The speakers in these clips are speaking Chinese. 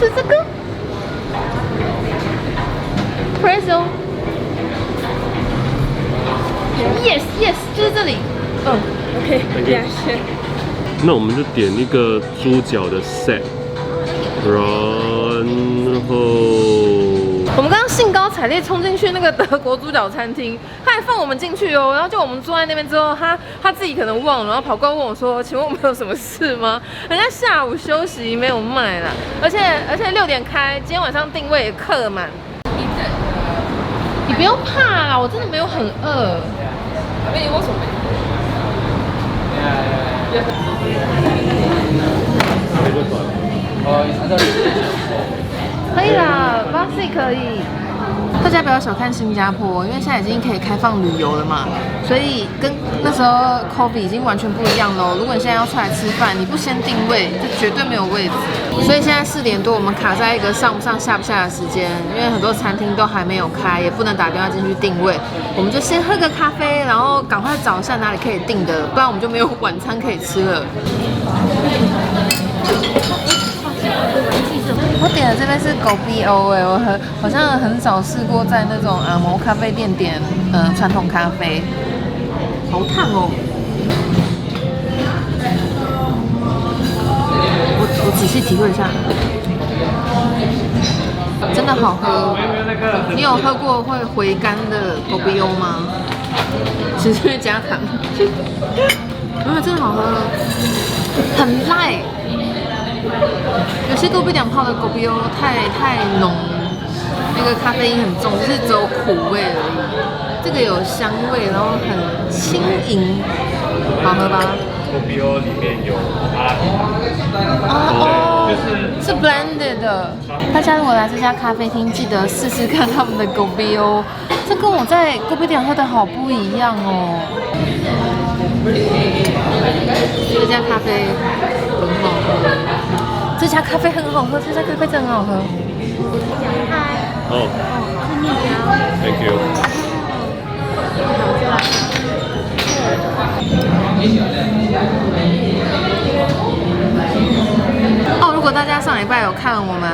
吃这个 pretzel。Yes, yes， 就是这里。嗯 ，OK， 谢谢。那我们就点一个猪脚的 set， 然后我们刚刚兴高采烈冲进去那个德国猪脚餐厅，他还放我们进去哦。然后就我们坐在那边之后，他自己可能忘了，然后跑过来问我说：“请问我们有什么事吗？”人家下午休息没有卖啦，而且6点开，今天晚上定位也客满。你不用怕啦，我真的没有很饿。没有什么。可以啦 ，Vasi 可以。大家不要小看新加坡，因为现在已经可以开放旅游了嘛，所以跟那时候 COVID 已经完全不一样喽。如果你现在要出来吃饭，你不先定位，就绝对没有位置。所以现在4点多，我们卡在一个上不上下不下的时间，因为很多餐厅都还没有开，也不能打电话进去定位，我们就先喝个咖啡，然后赶快找一下哪里可以订的，不然我们就没有晚餐可以吃了。我点的这边是狗逼欧哎，我好像很少试过在那种阿摩咖啡店点传统咖啡，好烫哦！我仔细体会一下，真的好喝。你有喝过会回甘的狗逼欧吗？其实会加糖，真的好喝，很赖。有些狗逼店泡的狗逼欧太浓，那个咖啡因很重，就是只有苦味而已。这个有香味，然后很轻盈，好喝吧？狗逼欧里面有阿拉比是 blended 的。大家如果来这家咖啡厅，记得试试看他们的狗逼欧，这跟我在狗逼店喝的好不一样哦。这家咖啡很好喝，这家咖啡很好喝，这家咖啡真的很好喝。嗨。哦。Thank you。哦，如果大家上礼拜有看我们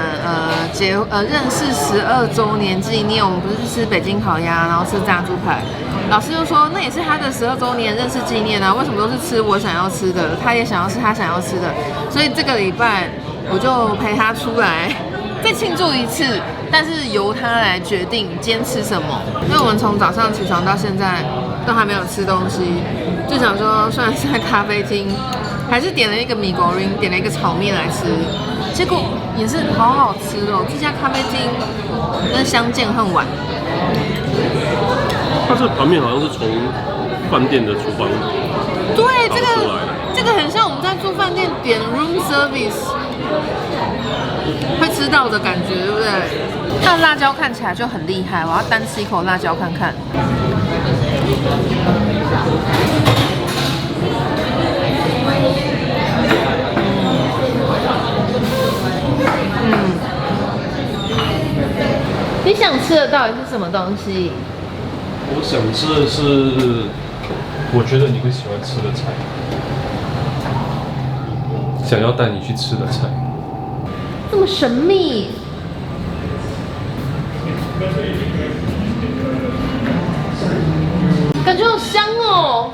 认识12周年纪念，我们不是去吃北京烤鸭，然后吃炸猪排。老师就说那也是他的12周年认识纪念啊，为什么都是吃我想要吃的，他也想要吃他想要吃的，所以这个礼拜我就陪他出来再庆祝一次，但是由他来决定今天吃什么。因为我们从早上起床到现在都还没有吃东西，就想说虽然是在咖啡厅，还是点了一个米果林，点了一个炒面来吃，结果也是好好吃哦。这家咖啡厅真相见恨晚。它这盘面好像是从饭店的厨房对，出来的，这个很像我们在住饭店点 room service 会吃到的感觉，对不对？它的辣椒看起来就很厉害，我要单吃一口辣椒看看。你想吃的到底是什么东西？我想吃的是，我觉得你会喜欢吃的菜，想要带你去吃的菜。这么神秘。感觉好香哦，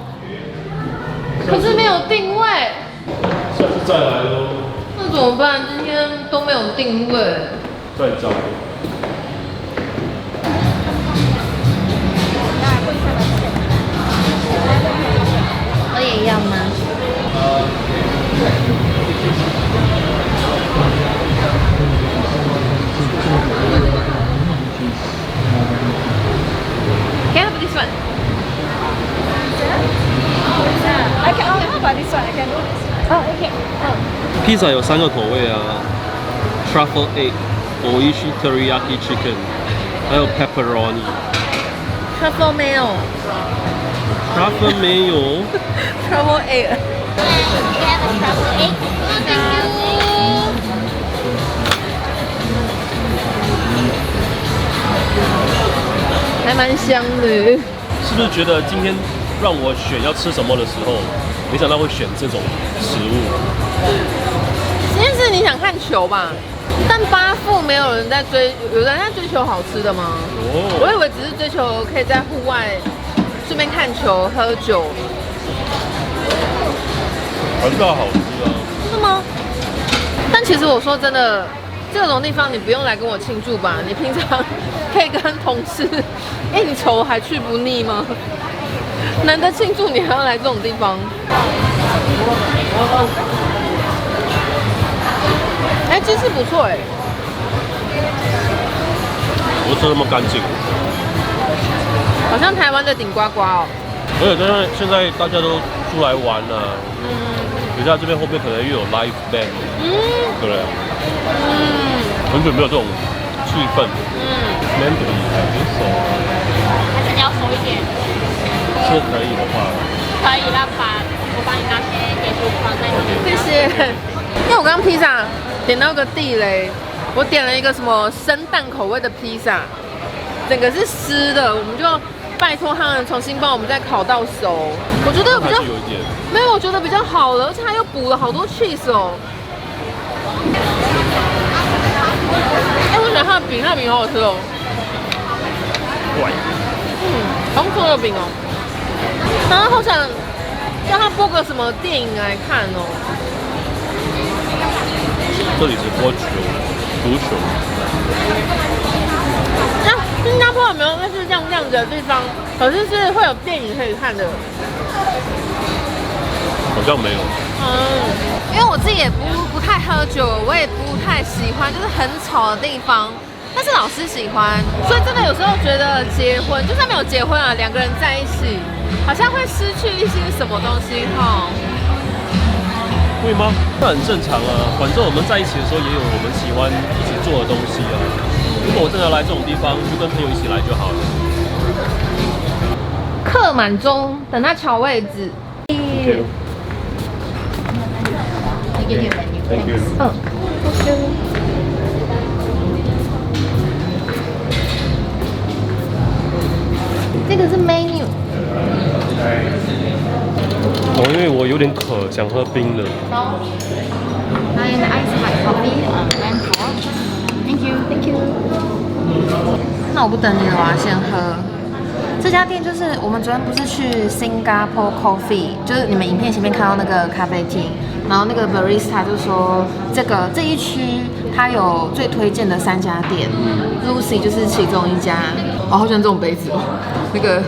可是没有定位。下次再来喽。那怎么办？今天都没有定位。再找。我也要吗？Can I have this one? I can. Oh, how about this one? I can do this one. Oh, okay. Oh. 披萨有3个口味啊 ，truffle egg、oishi teriyaki chicken， 还有 pepperoni。Truffle 没有。truffle 没有。Truffle egg。You have a truffle egg? Thank you. 还蛮香的。是不是觉得今天让我选要吃什么的时候，没想到会选这种食物？今天是你想看球吧？但八富没有人在追，有人在追求好吃的吗？哦，我以为只是追求可以在户外顺便看球、喝酒。还是要好吃啊。真的吗？但其实我说真的，这种地方你不用来跟我庆祝吧？你平常可以跟同事应酬，还去不腻吗？难得庆祝，你还要来这种地方？哎，鸡翅不错哎。不是那么干净，好像台湾的顶呱呱哦。而且现在大家都出来玩了，等下这边后面可能又有 live band， 对不对？很久没有这种气氛。Mandarin 还是熟，还是你要熟一点？是可以的话，可以，那我把你拿些点数放在里面。谢谢。因为我刚刚披萨点到个地雷，我点了一个什么生蛋口味的披萨，整个是湿的，我们就拜托他们重新帮我们再烤到熟。我觉得比较还是有一点。没有，我觉得比较好了，而且它又补了好多 cheese 哦。哎，我喜欢它的饼，它的饼好好吃哦。怪。好不错的饼哦。然后好想叫他播个什么电影来看哦。这里是播球，足球。那新加坡有没有类似这样的地方？可是是会有电影可以看的。好像没有。因为我自己也不太喝酒，我也不太喜欢就是很吵的地方。但是老师喜欢，所以真的有时候觉得结婚，就算没有结婚啊，两个人在一起，好像会失去一些什么东西哈。会吗？那很正常啊，反正我们在一起的时候也有我们喜欢一起做的东西啊。如果我真的来这种地方，就跟朋友一起来就好了。客满中，等他调位置。Thank you. Thank you. 这个是 menu。因为我有点渴，想喝冰的。And ice hot coffee and hot. Thank you. Thank you. 那我不等你了，我要先喝。这家店就是我们昨天不是去 Singapore Coffee， 就是你们影片前面看到那个咖啡厅，然后那个 barista 就说这一区它有最推荐的3家店，Lucy 就是其中一家。我好喜欢这种杯子哦，那个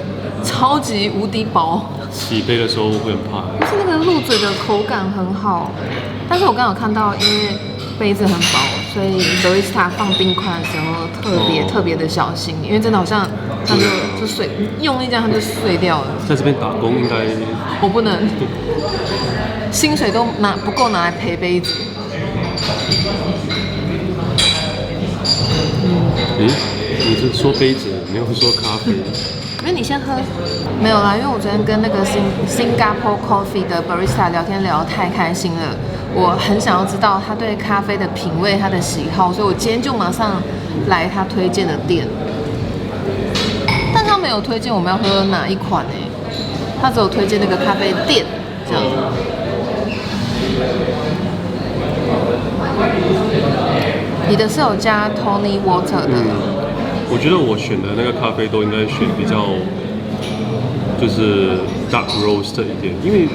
超级无敌薄。起杯的时候会很怕。就是那个入嘴的口感很好，但是我刚好看到，因为杯子很薄，所以 barista 放冰块的时候特别的小心，因为真的好像它就碎，用力这样它就碎掉了。在这边打工应该我不能，薪水都不够拿来赔杯子。你是说杯子，没有说咖啡。因为你先喝，没有啦，因为我昨天跟那个Singapore Coffee 的 barista 聊天聊得太开心了，我很想要知道他对咖啡的品味、他的喜好，所以我今天就马上来他推荐的店。但他没有推荐我们要喝哪一款欸，他只有推荐那个咖啡店这样。你的是有加 Tony Water 的。我觉得我选的那个咖啡都应该选比较就是 dark roast 一点，因为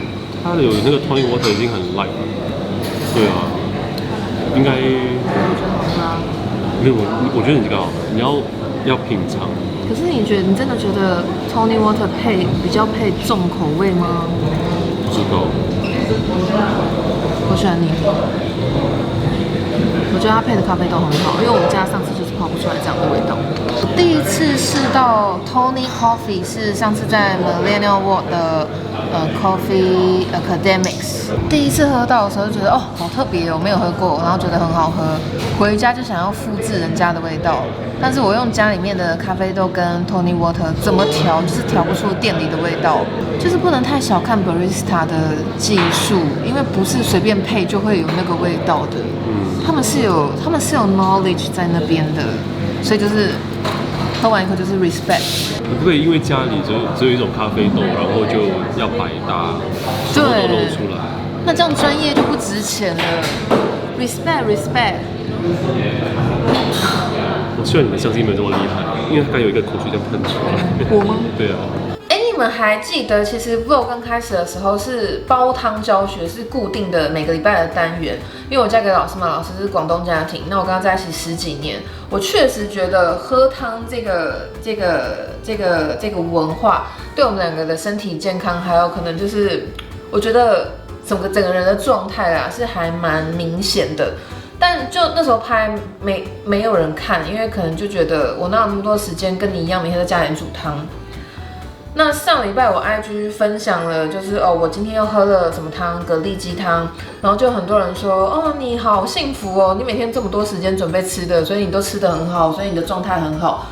它的有那个 Tony Water 已经很 light 了。对啊，应该没有。我觉得你这个好，你要品尝。可是你真的觉得 Tony Water 比较配重口味吗？不知道。我喜欢你。我觉得它配的咖啡都很好，因为我们家上次就是泡不出来这样的味道。第一次试到 Tony Coffee 是上次在 Millennial Walk 的Coffee Academics， 第一次喝到的时候就觉得哦好特别哦，没有喝过，然后觉得很好喝，回家就想要复制人家的味道。但是我用家里面的咖啡豆跟 Tony Water 怎么调，就是调不出店里的味道，就是不能太小看 barista 的技术，因为不是随便配就会有那个味道的。他们是有 knowledge 在那边的，所以就是喝完以后就是 respect。你不可以因为家里只有一种咖啡豆，然后就要百搭，什么都露出来。那这样专业就不值钱了。respect。我希望你们相机没有这么厉害，因为它刚有一个口水这样喷出来。我吗？对啊。你们还记得，其实 Vlog 刚开始的时候是煲汤教学，是固定的每个礼拜的单元。因为我嫁给老师嘛，老师是广东家庭，那我跟他在一起10几年，我确实觉得喝汤这个文化，对我们两个的身体健康，还有可能就是我觉得整个人的状态啊，是还蛮明显的。但就那时候拍没有人看，因为可能就觉得我哪有那么多时间跟你一样每天在家里煮汤。那上礼拜我 IG 分享了，就是我今天又喝了什么汤，蛤蜊鸡汤，然后就很多人说，你好幸福哦，你每天这么多时间准备吃的，所以你都吃得很好，所以你的状态很好。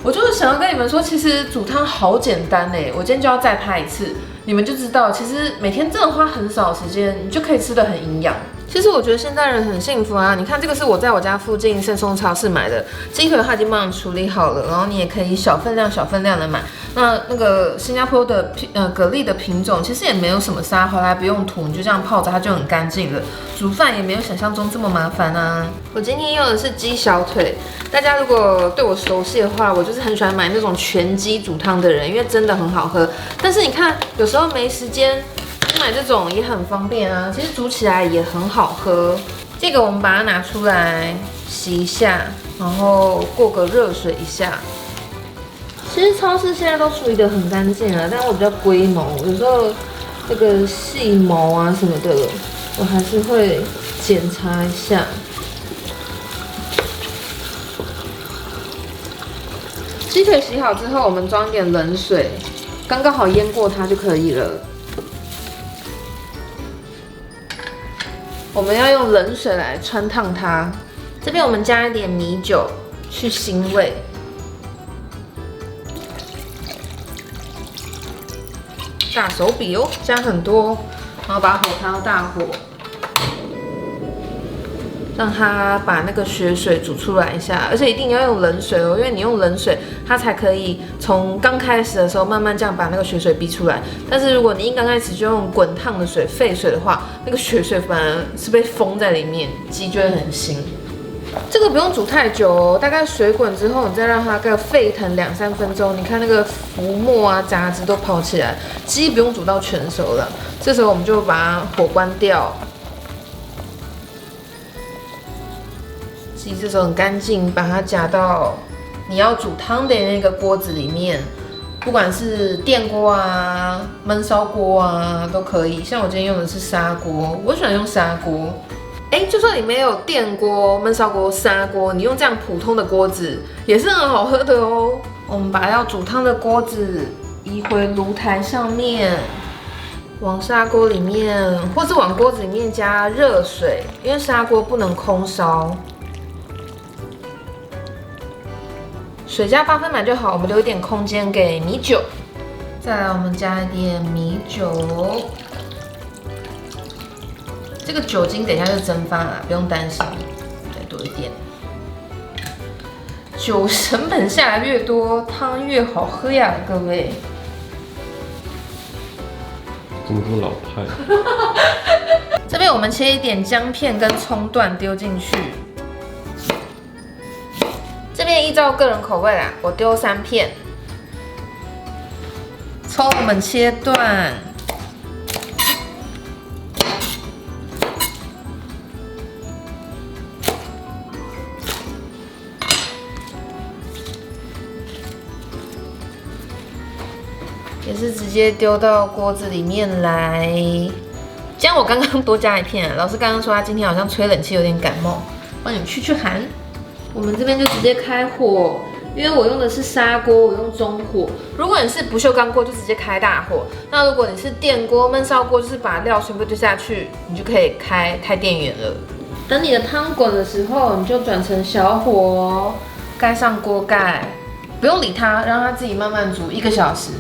我就是想要跟你们说，其实煮汤好简单哎，我今天就要再拍一次，你们就知道，其实每天真的花很少时间，你就可以吃得很营养。其实我觉得现代人很幸福啊！你看，这个是我在我家附近圣松超市买的鸡腿，它已经帮你处理好了，然后你也可以小分量的买。那个新加坡的蛤蜊的品种其实也没有什么杀，回来不用涂，你就这样泡着它就很干净了。煮饭也没有想象中这么麻烦啊！我今天用的是鸡小腿，大家如果对我熟悉的话，我就是很喜欢买那种全鸡煮汤的人，因为真的很好喝。但是你看，有时候没时间。买这种也很方便啊，其实煮起来也很好喝。这个我们把它拿出来洗一下，然后过个热水一下。其实超市现在都处理得很干净了，但我比较龟毛，有时候那个细毛啊什么的，我还是会检查一下。鸡腿洗好之后，我们装一点冷水，刚刚好淹过它就可以了。我们要用冷水来汆烫它。这边我们加一点米酒去腥味。大手笔哦，加很多，然后把火开到大火，让它把那个血水煮出来一下，而且一定要用冷水哦，因为你用冷水，它才可以从刚开始的时候慢慢这样把那个血水逼出来。但是如果你一刚开始就用滚烫的水、沸水的话，那个血水反而是被封在里面，鸡就会很腥。这个不用煮太久哦，大概水滚之后，你再让它个沸腾2-3分钟，你看那个浮沫啊、杂质都跑起来，鸡不用煮到全熟了。这时候我们就把火关掉。鸡这时候很干净，把它夹到你要煮汤的那个锅子里面，不管是电锅啊、焖烧锅啊都可以。像我今天用的是砂锅，我喜欢用砂锅。就算你没有电锅、焖烧锅、砂锅，你用这样普通的锅子也是很好喝的哦。我们把要煮汤的锅子移回炉台上面，往砂锅里面，或是往锅子里面加热水，因为砂锅不能空烧。水加8分满就好，我们留一点空间给米酒。再来，我们加一点米酒。这个酒精等一下就蒸发了，不用担心，再多一点。酒成本下来越多，汤越好喝呀，各位。怎么这么老派？这边我们切一点姜片跟葱段丢进去。这边依照个人口味啦，我丢3片。葱我们切断。也是直接丢到锅子里面来。姜我刚刚多加1片，老师刚刚说他今天好像吹冷气有点感冒，帮你驱寒。我们这边就直接开火，因为我用的是砂锅，我用中火。如果你是不锈钢锅，就直接开大火。那如果你是电锅、焖烧锅，就是把料全部丢下去，你就可以开电源了。等你的汤滚的时候，你就转成小火，盖上锅盖，不用理它，让它自己慢慢煮1个小时。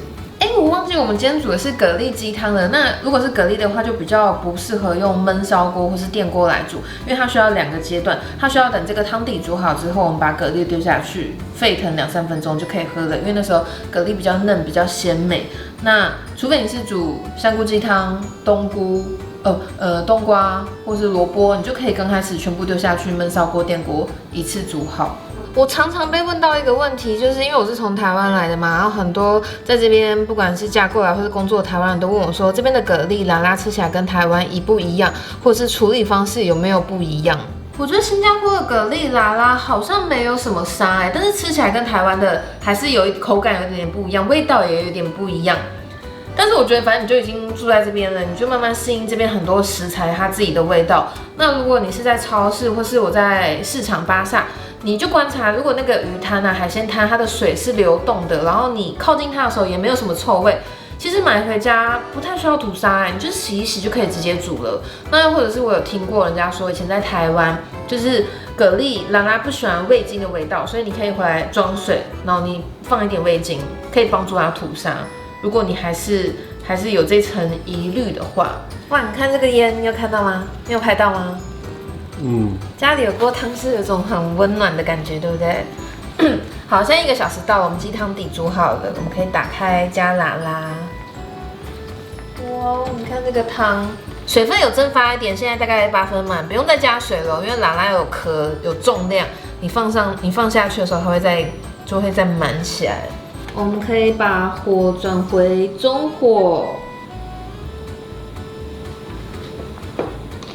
我忘记我们今天煮的是蛤蜊鸡汤了。那如果是蛤蜊的话，就比较不适合用焖烧锅或是电锅来煮，因为它需要2个阶段。它需要等这个汤底煮好之后，我们把蛤蜊丢下去，沸腾2-3分钟就可以喝了。因为那时候蛤蜊比较嫩，比较鲜美。那除非你是煮香菇鸡汤、冬菇，冬瓜或是萝卜，你就可以刚开始全部丢下去焖烧锅、电锅一次煮好。我常常被问到一个问题，就是因为我是从台湾来的嘛，然后很多在这边不管是嫁过来或是工作的台湾人都问我说，这边的蛤蜊拉拉吃起来跟台湾一不一样，或者是处理方式有没有不一样？我觉得新加坡的蛤蜊拉拉好像没有什么沙但是吃起来跟台湾的还是有口感有点不一样，味道也有点不一样。但是我觉得，反正你就已经住在这边了，你就慢慢适应这边很多食材它自己的味道。那如果你是在超市或是我在市场巴萨，你就观察，如果那个鱼摊啊、海鲜摊，它的水是流动的，然后你靠近它的时候也没有什么臭味，其实买回家不太需要吐沙你就洗一洗就可以直接煮了。那又或者是我有听过人家说，以前在台湾就是蛤蜊拉拉不喜欢味精的味道，所以你可以回来装水，然后你放一点味精，可以帮助它吐沙。如果你还是有这层疑虑的话，哇，你看这个烟，你有看到吗？你有拍到吗？家里有锅汤是有种很温暖的感觉，对不对？好，现在1个小时到了，我们鸡汤底煮好了，我们可以打开加拉拉。哇，你看这个汤，水分有蒸发一点，现在大概8分满，不用再加水了，因为拉拉有壳有重量，你放下去的时候，它就会再满起来。我们可以把火转回中火，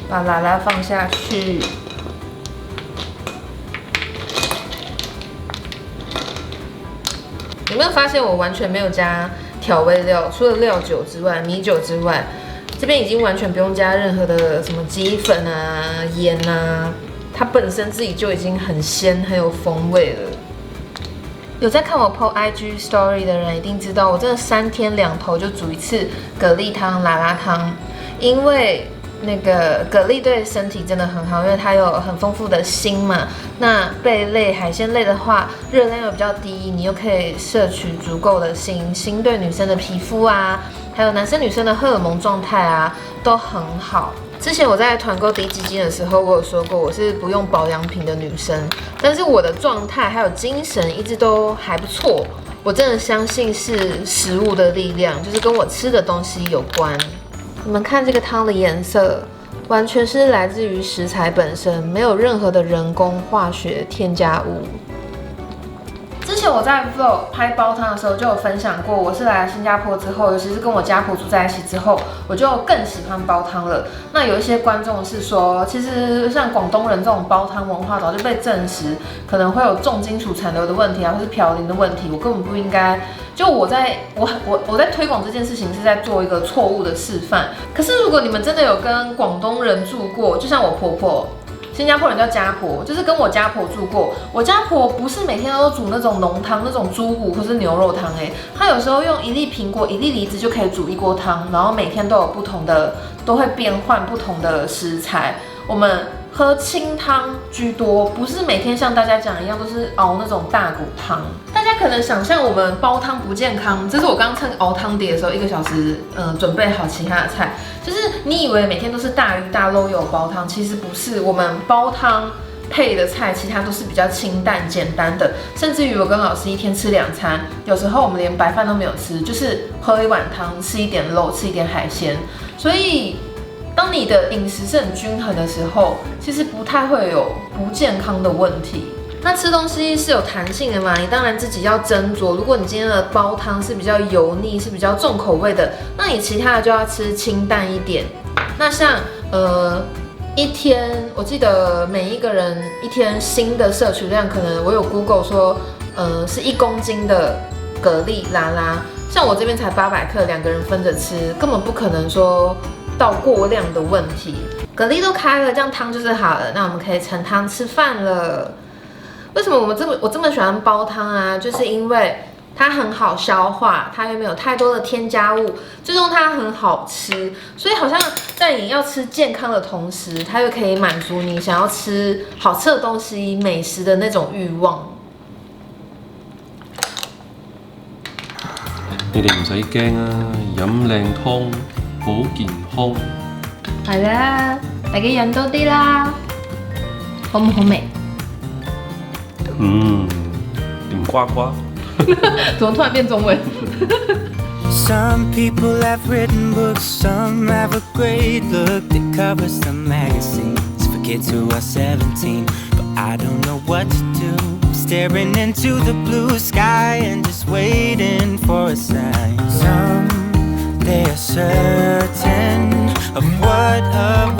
把拉拉放下去。有没有发现我完全没有加调味料，除了料酒之外、米酒之外，这边已经完全不用加任何的什么鸡粉啊、盐啊，它本身自己就已经很鲜、很有风味了。有在看我 po IG story 的人一定知道，我真的3天2头就煮一次蛤蜊汤、拉拉汤，因为那个蛤蜊对身体真的很好，因为它有很丰富的锌嘛。那贝类、海鲜类的话，热量又比较低，你又可以摄取足够的锌，锌对女生的皮肤啊，还有男生女生的荷尔蒙状态啊，都很好。之前我在团购低基金的时候，我有说过我是不用保养品的女生，但是我的状态还有精神一直都还不错。我真的相信是食物的力量，就是跟我吃的东西有关。你们看这个汤的颜色，完全是来自于食材本身，没有任何的人工化学添加物。之前我在 vlog 拍煲汤的时候就有分享过，我是来新加坡之后，尤其是跟我家婆住在一起之后，我就更喜欢煲汤了。那有一些观众是说，其实像广东人这种煲汤文化早就被证实可能会有重金属残留的问题啊，或是嘌呤的问题，我根本不应该。就我在推广这件事情是在做一个错误的示范。可是如果你们真的有跟广东人住过，就像我婆婆。新加坡人叫家婆，就是跟我家婆住过。我家婆不是每天都煮那种浓汤，那种猪骨或是牛肉汤她有时候用1粒苹果、1粒梨子就可以煮1锅汤，然后每天都有不同的，都会变换不同的食材。我们喝清汤居多，不是每天像大家讲一样都是熬那种大骨汤。大家可能想象我们煲汤不健康，这是我刚趁熬汤底的时候1个小时，准备好其他的菜。就是你以为每天都是大鱼大肉有煲汤，其实不是。我们煲汤配的菜，其他都是比较清淡简单的，甚至于我跟老师1天吃2餐，有时候我们连白饭都没有吃，就是喝1碗汤，吃一点肉，吃一点海鲜。所以当你的饮食是很均衡的时候，其实不太会有不健康的问题。那吃东西是有弹性的嘛，你当然自己要斟酌。如果你今天的煲汤是比较油腻，是比较重口味的，那你其他的就要吃清淡一点。那像一天，我记得每一个人1天锌的摄取量，可能我有 Google 说，是1公斤的蛤蜊拉拉，像我这边才800克，2个人分着吃，根本不可能说到过量的问题。蛤蜊都开了，这样汤就是好了。那我们可以盛汤吃饭了。为什么我这么喜欢煲汤啊？就是因为它很好消化，它又没有太多的添加物，最终它很好吃。所以好像在你要吃健康的同时，它又可以满足你想要吃好吃的东西、美食的那种欲望。你哋唔使驚啊，飲靚湯好健康。係啦，大家飲多啲啦，好唔好味？甜瓜瓜。怎么突然变中文？ Some people have written books, some have a great look that covers the magazines for kids who are 17. But I don't know what to do, staring into the blue sky and just waiting for a sign. Some, they are certain of what a